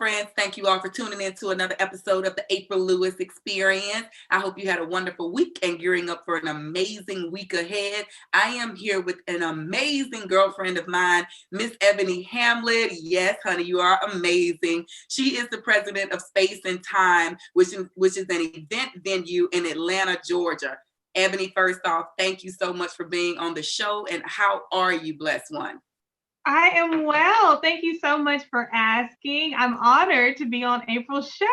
friends, thank you all for tuning in to another episode of the April Lewis Experience. I hope you had a wonderful week and gearing up for an amazing week ahead. I am here with an amazing girlfriend of mine, Miss Ebony Hamlet. Yes, honey, you are amazing. She is the president of Space and Time, which is an event venue in Atlanta, Georgia. Ebony, first off, thank you so much for being on the show. And how are you, blessed one? I am well. Thank you so much for asking. I'm honored to be on April's show.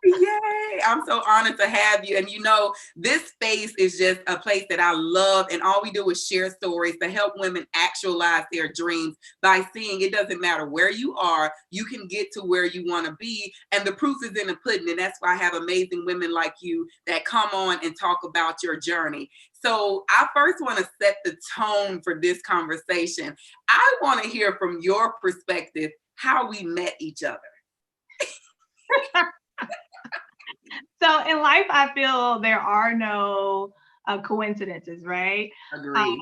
Yay! I'm so honored to have you. And you know, this space is just a place that I love. And all we do is share stories to help women actualize their dreams by seeing it doesn't matter where you are, you can get to where you want to be. And the proof is in the pudding. And that's why I have amazing women like you that come on and talk about your journey. So I first want to set the tone for this conversation. I want to hear from your perspective how we met each other. So in life, I feel there are no coincidences, right? Agreed.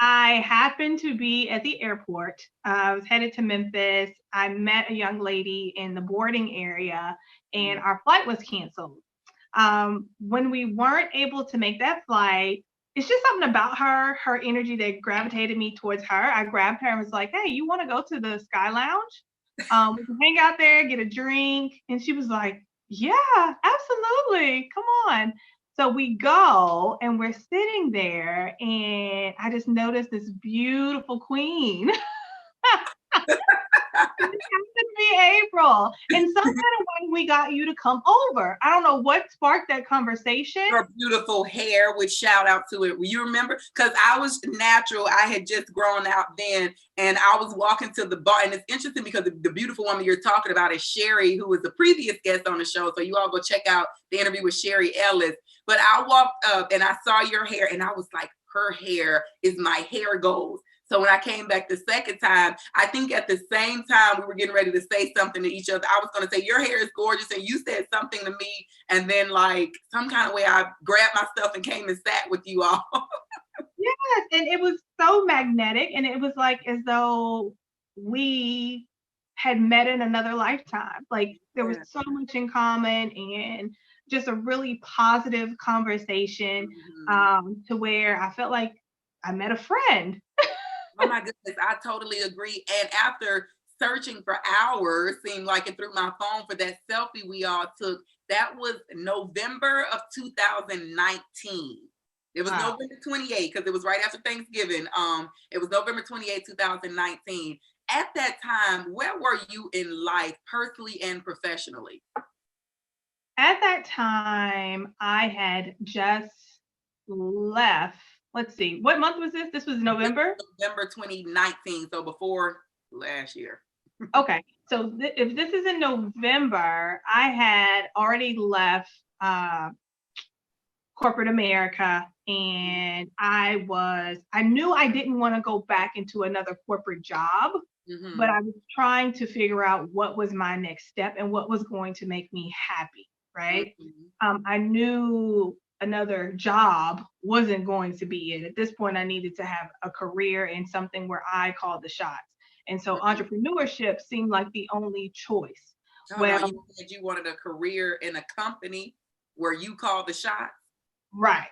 I happened to be at the airport. I was headed to Memphis. I met a young lady in the boarding area and our flight was canceled. When we weren't able to make that flight, it's just something about her energy that gravitated me towards her. I grabbed her and was like, hey, you want to go to the Sky Lounge? We can hang out there, get a drink. And she was like, yeah, absolutely. Come on. So we go and we're sitting there and I just noticed this beautiful queen. It happened to be April. And some kind of way we got you to come over. I don't know what sparked that conversation. Her beautiful hair, which shout out to it. You remember? Because I was natural. I had just grown out then. And I was walking to the bar. And it's interesting because the beautiful woman you're talking about is Sherry, who was the previous guest on the show. So you all go check out the interview with Sherry Ellis. But I walked up and I saw your hair and I was like, her hair is my hair goals. So when I came back the second time, I think at the same time we were getting ready to say something to each other. I was going to say, your hair is gorgeous. And you said something to me. And then like some kind of way I grabbed my stuff and came and sat with you all. Yes. And it was so magnetic. And it was like as though we had met in another lifetime. Like there was so much in common and just a really positive conversation to where I felt like I met a friend. Oh my goodness, I totally agree. And after searching for hours, seemed like it through my phone for that selfie we all took, that was November of 2019. It was November 28th because it was right after Thanksgiving. It was November 28th, 2019. At that time, where were you in life, personally and professionally? At that time, I had just left. Let's see, what month was this? This was November? November 2019, so before last year. Okay, so if this is in November, I had already left corporate America and I knew I didn't want to go back into another corporate job, but I was trying to figure out what was my next step and what was going to make me happy, right? I knew another job wasn't going to be it. At this point, I needed to have a career in something where I called the shots. And so entrepreneurship seemed like the only choice. Well, you said you wanted a career in a company where you call the shots? Right.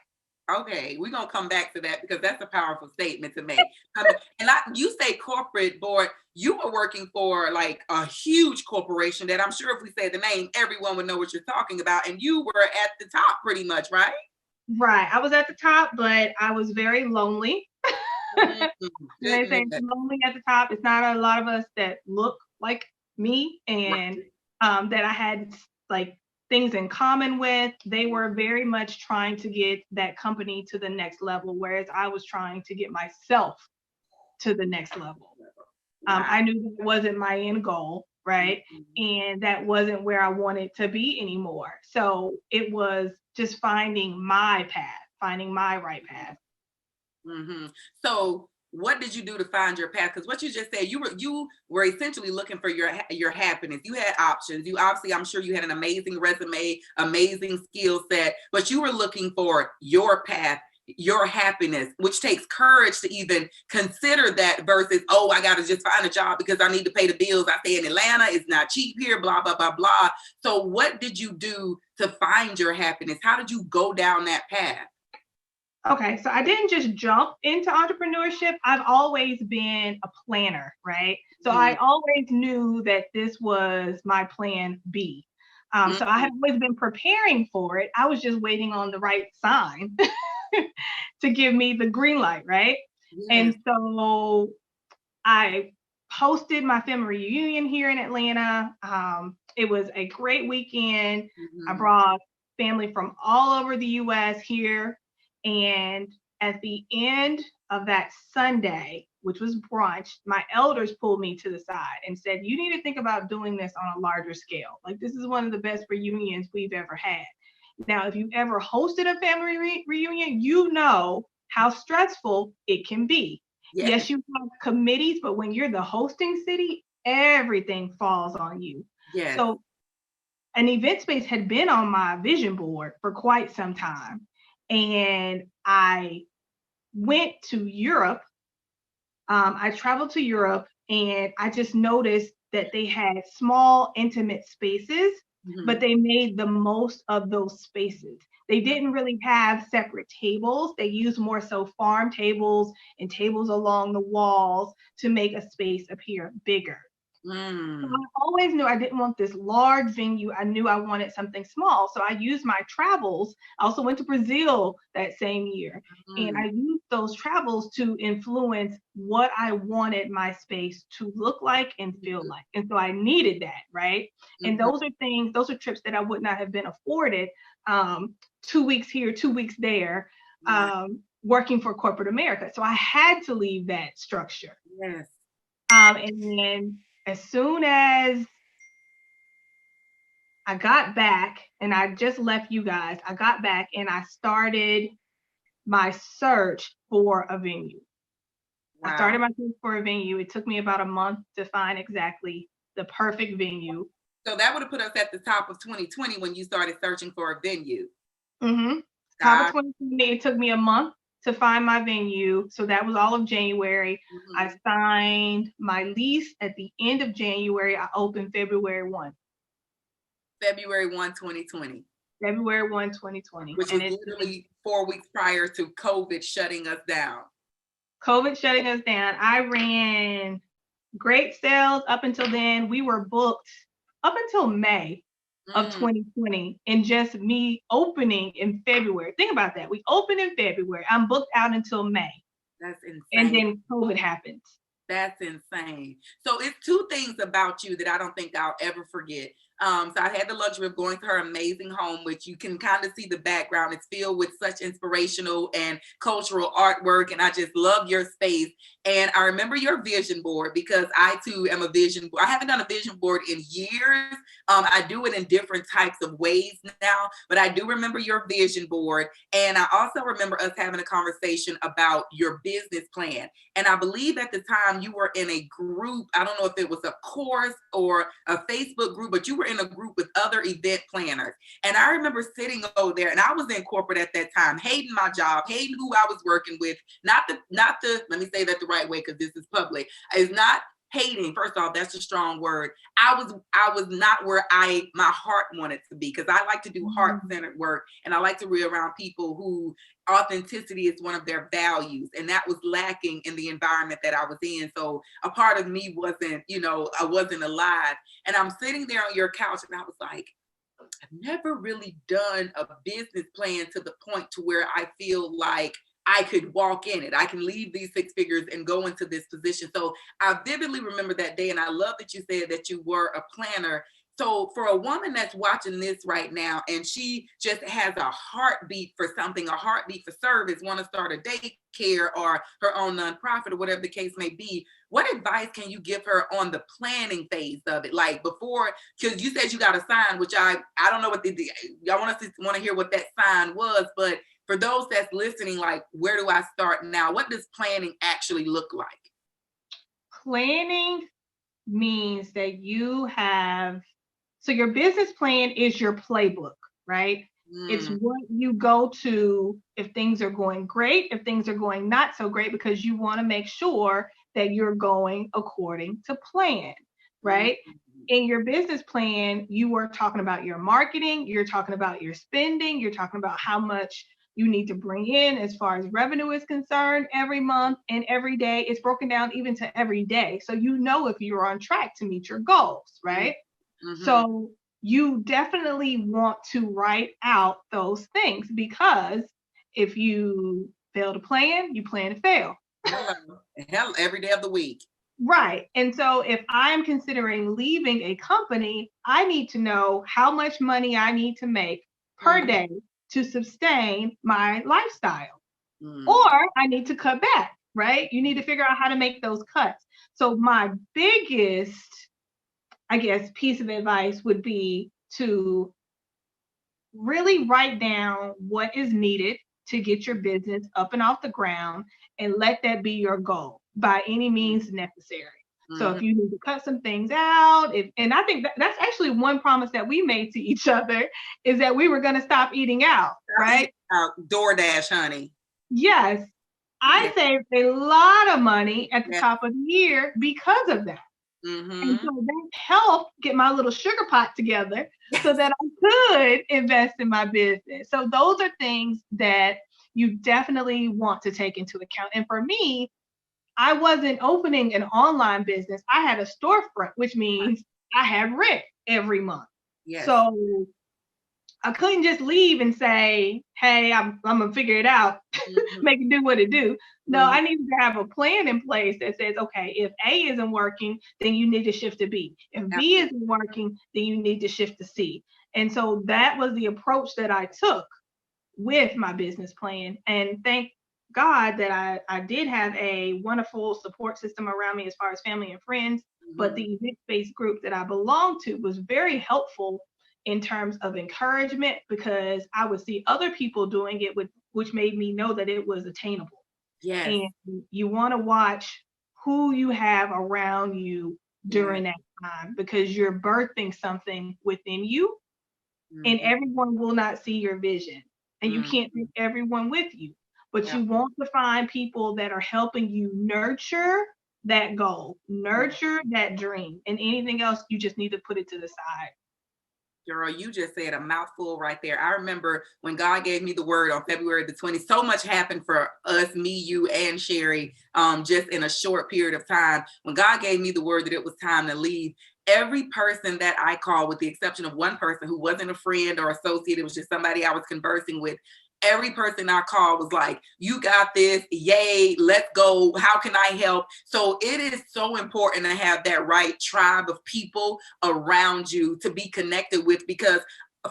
Okay, we're going to come back to that because that's a powerful statement to make. You say corporate board, you were working for like a huge corporation that I'm sure if we say the name, everyone would know what you're talking about. And you were at the top pretty much, right? Right. I was at the top, but I was very lonely. They say lonely at the top. It's not a lot of us that look like me and that I had like things in common with. They were very much trying to get that company to the next level, whereas I was trying to get myself to the next level. I knew that wasn't my end goal, right? And that wasn't where I wanted to be anymore. So it was just finding my path, finding my right path. So what did you do to find your path? Because what you just said, you were essentially looking for your happiness. You had options. You obviously, I'm sure you had an amazing resume, amazing skill set, but you were looking for your path. your happiness, which takes courage to even consider that versus, oh, I got to just find a job because I need to pay the bills. I stay in Atlanta. It's not cheap here, blah, blah, blah, blah. So what did you do to find your happiness? How did you go down that path? Okay, so I didn't just jump into entrepreneurship. I've always been a planner, right? So I always knew that this was my plan B. So I have always been preparing for it. I was just waiting on the right sign to give me the green light, right? Yes. And so I hosted my family reunion here in Atlanta. It was a great weekend. I brought family from all over the US here. And at the end of that Sunday, which was brunch, my elders pulled me to the side and said, you need to think about doing this on a larger scale. Like, this is one of the best reunions we've ever had. Now, if you've ever hosted a family reunion, you know how stressful it can be. Yes, you have committees, but when you're the hosting city, everything falls on you. Yes. So an event space had been on my vision board for quite some time. And I went to Europe. I traveled to Europe and I just noticed that they had small, intimate spaces, but they made the most of those spaces. They didn't really have separate tables. They used more so farm tables and tables along the walls to make a space appear bigger. So I always knew I didn't want this large venue. I knew I wanted something small. So I used my travels. I also went to Brazil that same year. And I used those travels to influence what I wanted my space to look like and feel like. And so I needed that, right? And those are trips that I would not have been afforded 2 weeks here, 2 weeks there, working for corporate America. So I had to leave that structure. Yes. And then as soon as I got back, and I just left you guys, I got back and I started my search for a venue. Wow. I started my search for a venue. It took me about a month to find exactly the perfect venue. So that would have put us at the top of 2020 when you started searching for a venue. Top of 2020, it took me a month to find my venue. So that was all of January. I signed my lease at the end of January. I opened February 1. February 1, 2020. February 1, 2020. Which was literally 4 weeks prior to COVID shutting us down. COVID shutting us down. I ran great sales up until then. We were booked up until May of 2020, and just me opening in February. Think about that. We opened in February. I'm booked out until May. That's insane. And then COVID happened. That's insane. So it's two things about you that I don't think I'll ever forget. So I had the luxury of going to her amazing home, which you can kind of see the background. It's filled with such inspirational and cultural artwork. And I just love your space. And I remember your vision board because I too am a vision board. I haven't done a vision board in years. I do it in different types of ways now, but I do remember your vision board. And I also remember us having a conversation about your business plan. And I believe at the time you were in a group. I don't know if it was a course or a Facebook group, but you were in a group with other event planners. And I remember sitting over there, and I was in corporate at that time, hating my job, hating who I was working with. Not the, let me say that the right way because this is public. It's not hating. First off, that's a strong word. I was not where my heart wanted to be, because I like to do heart-centered work, and I like to be around people who authenticity is one of their values, and that was lacking in the environment that I was in. So a part of me wasn't, I wasn't alive. And I'm sitting there on your couch, and I was like, I've never really done a business plan to the point to where I feel like I could walk in it. I can leave these 6 figures and go into this position. So I vividly remember that day. And I love that you said that you were a planner. So for a woman that's watching this right now, and she just has a heartbeat for something, a heartbeat for service, want to start a daycare or her own nonprofit or whatever the case may be, what advice can you give her on the planning phase of it? Like before, because you said you got a sign, which I don't know what I want to hear what that sign was, but for those that's listening, like, where do I start now? What does planning actually look like? Planning means that so your business plan is your playbook, right? It's what you go to if things are going great, if things are going not so great, because you want to make sure that you're going according to plan, right? In your business plan, you are talking about your marketing, you're talking about your spending, you're talking about how much you need to bring in as far as revenue is concerned every month and every day. It's broken down even to every day. So you know if you're on track to meet your goals, right? So you definitely want to write out those things, because if you fail to plan, you plan to fail. Hell, every day of the week. Right. And so if I'm considering leaving a company, I need to know how much money I need to make per day to sustain my lifestyle. Or I need to cut back, right? You need to figure out how to make those cuts. So my biggest, I guess, piece of advice would be to really write down what is needed to get your business up and off the ground, and let that be your goal by any means necessary. So if you need to cut some things out, and I think that's actually one promise that we made to each other, is that we were going to stop eating out, right? DoorDash, honey. Yes. I saved a lot of money at the top of the year because of that. And so that helped get my little sugar pot together so that I could invest in my business. So those are things that you definitely want to take into account. And for me, I wasn't opening an online business. I had a storefront, which means I had rent every month. So I couldn't just leave and say, hey, I'm going to figure it out, make it do what it do. No, I needed to have a plan in place that says, okay, if A isn't working, then you need to shift to B. If B isn't working, then you need to shift to C. And so that was the approach that I took with my business plan. And thank God that I did have a wonderful support system around me as far as family and friends. But the event-based group that I belonged to was very helpful in terms of encouragement, because I would see other people doing it, which made me know that it was attainable. And you want to watch who you have around you during that time, because you're birthing something within you, and everyone will not see your vision, and you can't take everyone with you, but you want to find people that are helping you nurture that goal, nurture that dream, and anything else, you just need to put it to the side. Girl, you just said a mouthful right there. I remember when God gave me the word on February the 20th, so much happened for us, me, you, and Sherry, just in a short period of time. When God gave me the word that it was time to leave, every person that I called, with the exception of one person who wasn't a friend or associate, it was just somebody I was conversing with, every person I called was like, you got this, yay, let's go, how can I help? So it is so important to have that right tribe of people around you to be connected with, because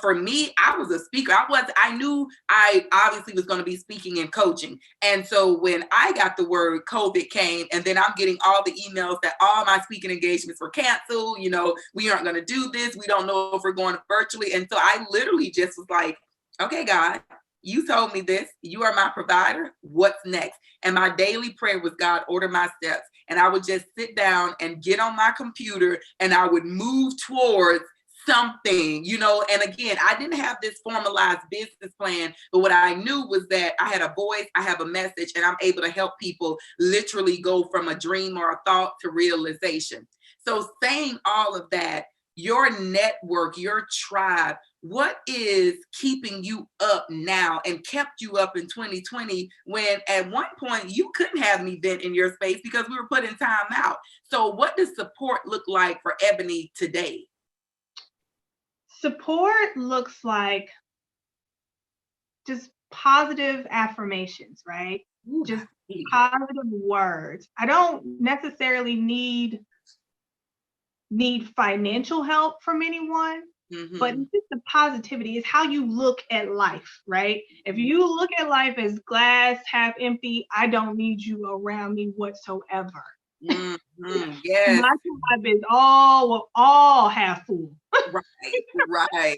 for me, I was a speaker. I knew I obviously was going to be speaking and coaching. And so when I got the word, COVID came, and then I'm getting all the emails that all my speaking engagements were canceled. You know, we aren't going to do this. We don't know if we're going virtually. And so I literally just was like, okay, God, you told me this. You are my provider. What's next? And my daily prayer was, God, order my steps. And I would just sit down and get on my computer, and I would move towards something, you know. And again, I didn't have this formalized business plan, but what I knew was that I had a voice, I have a message, and I'm able to help people literally go from a dream or a thought to realization. So saying all of that, your network, your tribe, what is keeping you up now and kept you up in 2020 when at one point you couldn't have an event in your space because we were putting time out? So what does support look like for Ebony today? Support looks like just positive affirmations, right? Ooh, just positive words. I don't necessarily need financial help from anyone, but it's just the positivity. It's how you look at life, right? If you look at life as glass half empty, I don't need you around me whatsoever. Yes. My tribe is all half full. Right.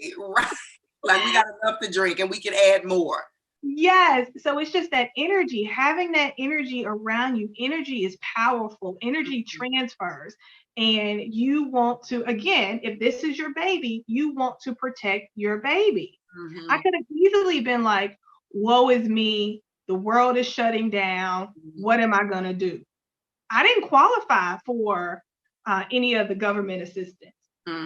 Like we got enough to drink and we can add more. Yes. So it's just that energy, having that energy around you. Energy is powerful. Energy transfers. And you want to, again, if this is your baby, you want to protect your baby. Mm-hmm. I could have easily been like, woe is me. The world is shutting down. What am I going to do? I didn't qualify for any of the government assistance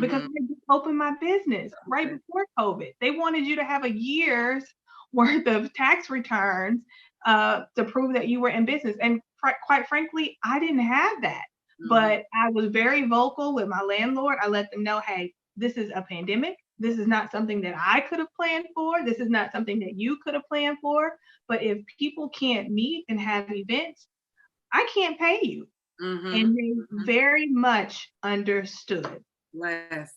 because I just opened my business right before COVID. They wanted you to have a year's worth of tax returns to prove that you were in business. And quite frankly, I didn't have that. But I was very vocal with my landlord. I let them know, hey, this is a pandemic. This is not something that I could have planned for. This is not something that you could have planned for. But if people can't meet and have events, I can't pay you. And they very much understood. Yes.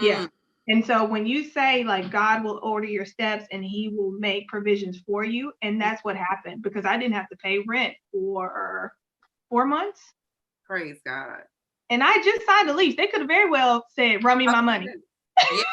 Yeah. And so when you say like God will order your steps and he will make provisions for you, and that's what happened, because I didn't have to pay rent for 4 months. Praise God. And I just signed a lease. They could have very well said, run me my money. Yeah.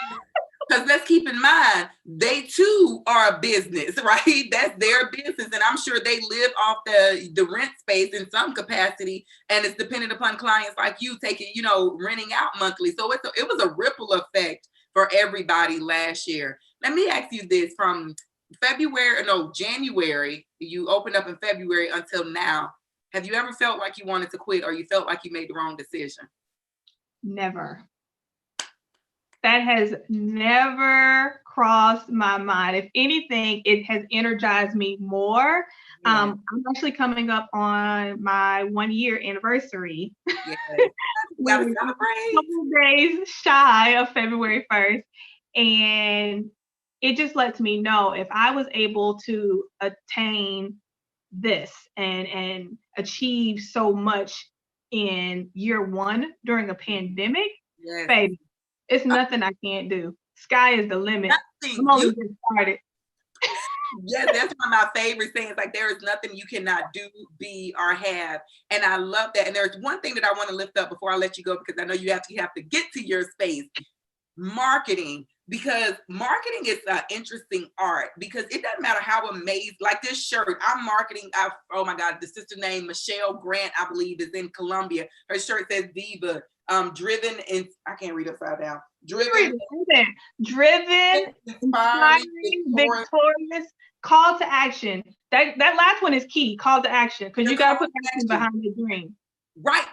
Because let's keep in mind, they too are a business, right? That's their business. And I'm sure they live off the rent space in some capacity. And it's dependent upon clients like you taking, renting out monthly. So it was a ripple effect for everybody last year. Let me ask you this, from January, you opened up in February until now. Have you ever felt like you wanted to quit, or you felt like you made the wrong decision? Never. That has never crossed my mind. If anything, it has energized me more. Yeah. I'm actually coming up on my 1-year anniversary. Yeah. We're a couple days shy of February 1st. And it just lets me know if I was able to attain this and achieve so much in year 1 during a pandemic, yes, baby, it's nothing I can't do. Sky is the limit. I'm only just started. Yes, that's one of my favorite things. Like, there is nothing you cannot do, be, or have. And I love that. And there's one thing that I want to lift up before I let you go, because I know you have to get to your space. Marketing. Because marketing is an interesting art, because it doesn't matter how amazing, like this shirt, I'm marketing. Oh my God, the sister named Michelle Grant, I believe, is in Colombia. Her shirt says Diva, driven, and I can't read upside down. Driven, inspiring, victorious, call to action. That last one is key, call to action, because you got to put action behind the dream. Right.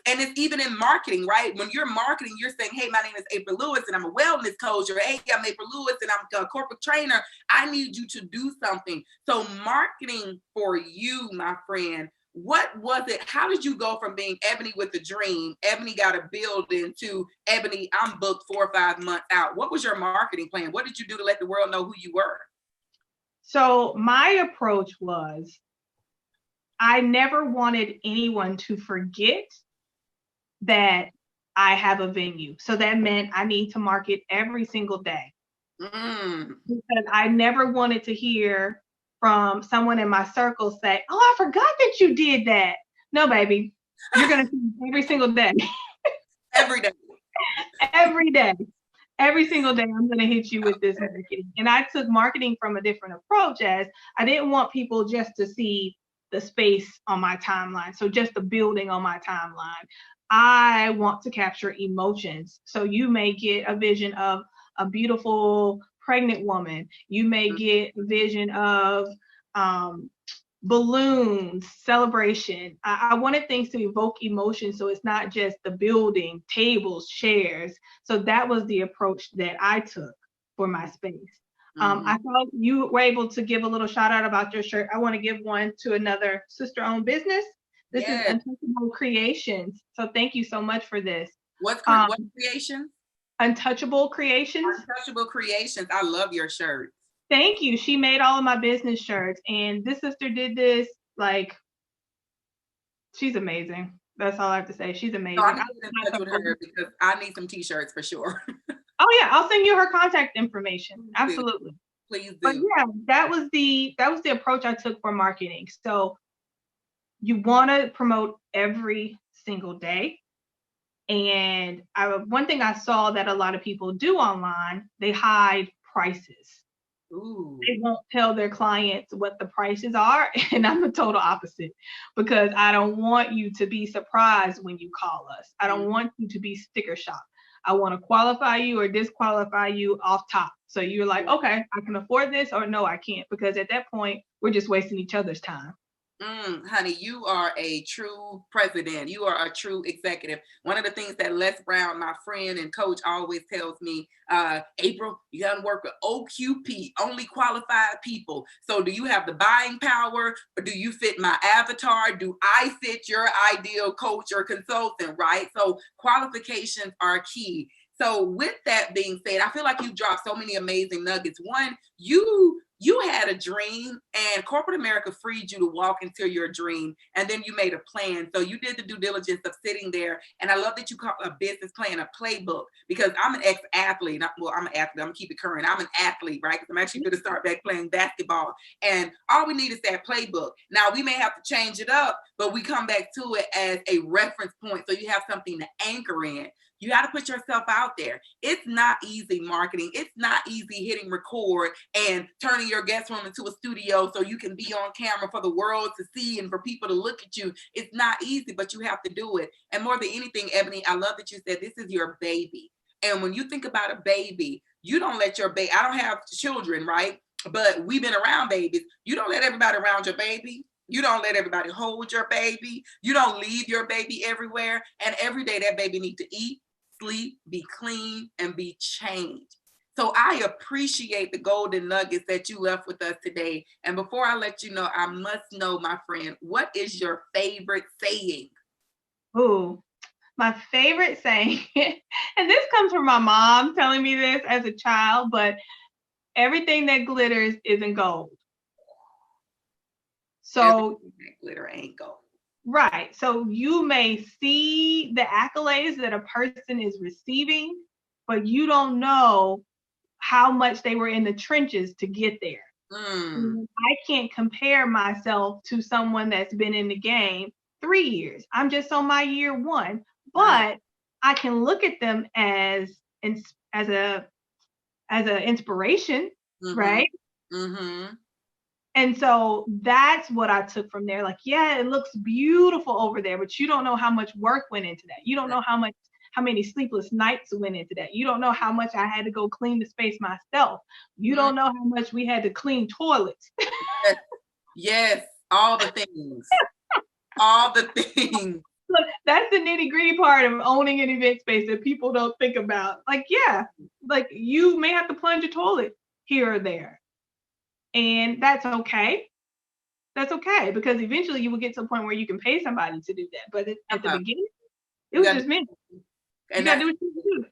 And it's even in marketing, right? When you're marketing, you're saying, hey, my name is April Lewis and I'm a wellness coach, or hey, I'm April Lewis and I'm a corporate trainer. I need you to do something. So marketing for you, my friend, what was it? How did you go from being Ebony with the dream, Ebony got a building, to Ebony, I'm booked 4 or 5 months out? What was your marketing plan? What did you do to let the world know who you were? So my approach was, I never wanted anyone to forget that I have a venue. So that meant I need to market every single day. Because I never wanted to hear from someone in my circle say, oh, I forgot that you did that. No, baby, you're going to see every single day. Every day. Every day. Every single day, I'm going to hit you with this marketing. And I took marketing from a different approach, as I didn't want people just to see the space on my timeline. So just the building on my timeline. I want to capture emotions. So you may get a vision of a beautiful pregnant woman. You may get a vision of balloons, celebration. I wanted things to evoke emotion. So it's not just the building, tables, chairs. So that was the approach that I took for my space. I thought you were able to give a little shout out about your shirt. I want to give one to another sister-owned business. This is Untouchable Creations. So thank you so much for this. What creation? Untouchable Creations. Untouchable Creations. I love your shirt. Thank you. She made all of my business shirts, and this sister did this. Like, she's amazing. That's all I have to say. She's amazing. So I need to get in touch with her, because I need some t-shirts for sure. Oh yeah, I'll send you her contact information. Absolutely. Please do. But yeah, that was the approach I took for marketing. So you want to promote every single day. And one thing I saw that a lot of people do online, they hide prices. Ooh. They won't tell their clients what the prices are. And I'm the total opposite, because I don't want you to be surprised when you call us. I don't want you to be sticker shock. I want to qualify you or disqualify you off top. So you're like, okay, I can afford this, or no, I can't. Because at that point, we're just wasting each other's time. Honey, you are a true president. You are a true executive. One of the things that Les Brown, my friend and coach, always tells me, April, you got to work with OQP, only qualified people. So do you have the buying power, or do you fit my avatar? Do I fit your ideal coach or consultant, right? So qualifications are key. So with that being said, I feel like you dropped so many amazing nuggets. One, you had a dream, and corporate America freed you to walk into your dream, and then you made a plan. So you did the due diligence of sitting there, and I love that you call a business plan a playbook, because I'm an ex-athlete. Well, I'm an athlete. I'm gonna keep it current. I'm an athlete, right? Because I'm actually going to start back playing basketball, and all we need is that playbook. Now we may have to change it up, but we come back to it as a reference point, so you have something to anchor in. You got to put yourself out there. It's not easy marketing. It's not easy hitting record and turning your guest room into a studio so you can be on camera for the world to see and for people to look at you. It's not easy, but you have to do it. And more than anything, Ebony, I love that you said this is your baby. And when you think about a baby, you don't let your baby, I don't have children, right? But we've been around babies. You don't let everybody around your baby. You don't let everybody hold your baby. You don't leave your baby everywhere. And every day that baby needs to eat, sleep, be clean, and be changed. So I appreciate the golden nuggets that you left with us today. And before I let you know, I must know, my friend, what is your favorite saying? Ooh, my favorite saying, and this comes from my mom telling me this as a child, but everything that glitters isn't gold. So everything that glitter ain't gold. Right. So you may see the accolades that a person is receiving, but you don't know how much they were in the trenches to get there. I can't compare myself to someone that's been in the game 3 years. I'm just on my year 1, but I can look at them as a inspiration, right? And so that's what I took from there. Like, yeah, it looks beautiful over there, but you don't know how much work went into that. You don't know how many sleepless nights went into that. You don't know how much I had to go clean the space myself. You don't know how much we had to clean toilets. Yes, all the things. All the things. Look, that's the nitty-gritty part of owning an event space that people don't think about. Like, yeah, like you may have to plunge a toilet here or there. And that's okay. That's okay, because eventually you will get to a point where you can pay somebody to do that. But at the beginning, it was just me. You gotta do what you do.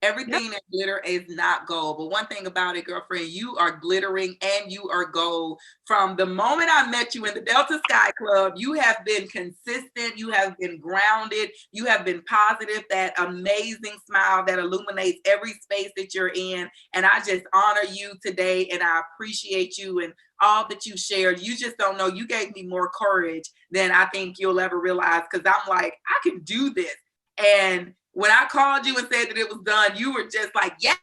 Everything that glitter is not gold. But one thing about it, girlfriend, you are glittering and you are gold. From the moment I met you in the Delta Sky Club, you have been consistent. You have been grounded. You have been positive. That amazing smile that illuminates every space that you're in. And I just honor you today, and I appreciate you and all that you shared. You just don't know. You gave me more courage than I think you'll ever realize, because I'm like, I can do this. And when I called you and said that it was done, you were just like, yes,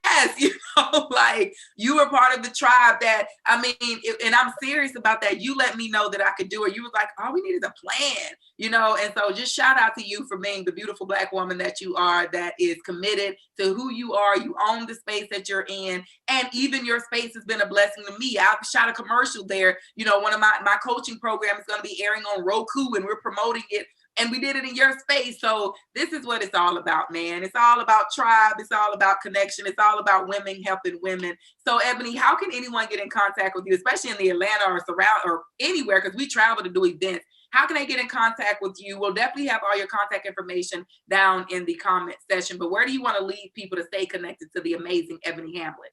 like you were part of the tribe that, I mean, and I'm serious about that. You let me know that I could do it. You was like, all we need is a plan, and so just shout out to you for being the beautiful Black woman that you are, that is committed to who you are. You own the space that you're in, and even your space has been a blessing to me. I've shot a commercial there. One of my coaching programs is going to be airing on Roku, and we're promoting it. And we did it in your space. So this is what it's all about, man. It's all about tribe. It's all about connection. It's all about women helping women. So Ebony, how can anyone get in contact with you, especially in the Atlanta or surround or anywhere, because we travel to do events? How can they get in contact with you? We'll definitely have all your contact information down in the comment section. But where do you want to lead people to stay connected to the amazing Ebony Hamlet?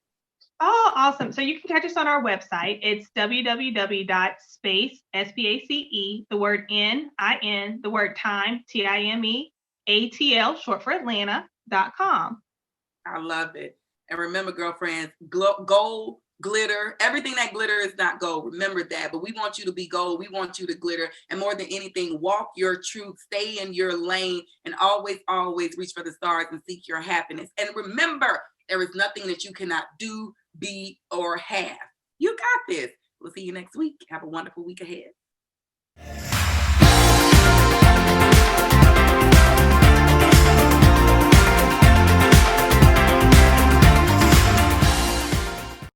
Oh, awesome. So you can catch us on our website. It's www.space, S-P-A-C-E, the word N-I-N, the word time, T-I-M-E, A-T-L, short for Atlanta.com. I love it. And remember, girlfriends, gold, glitter, everything that glitter is not gold. Remember that. But we want you to be gold. We want you to glitter. And more than anything, walk your truth, stay in your lane, and always, always reach for the stars and seek your happiness. And remember, there is nothing that you cannot do, be, or have. You got this. We'll see you next week. Have a wonderful week ahead.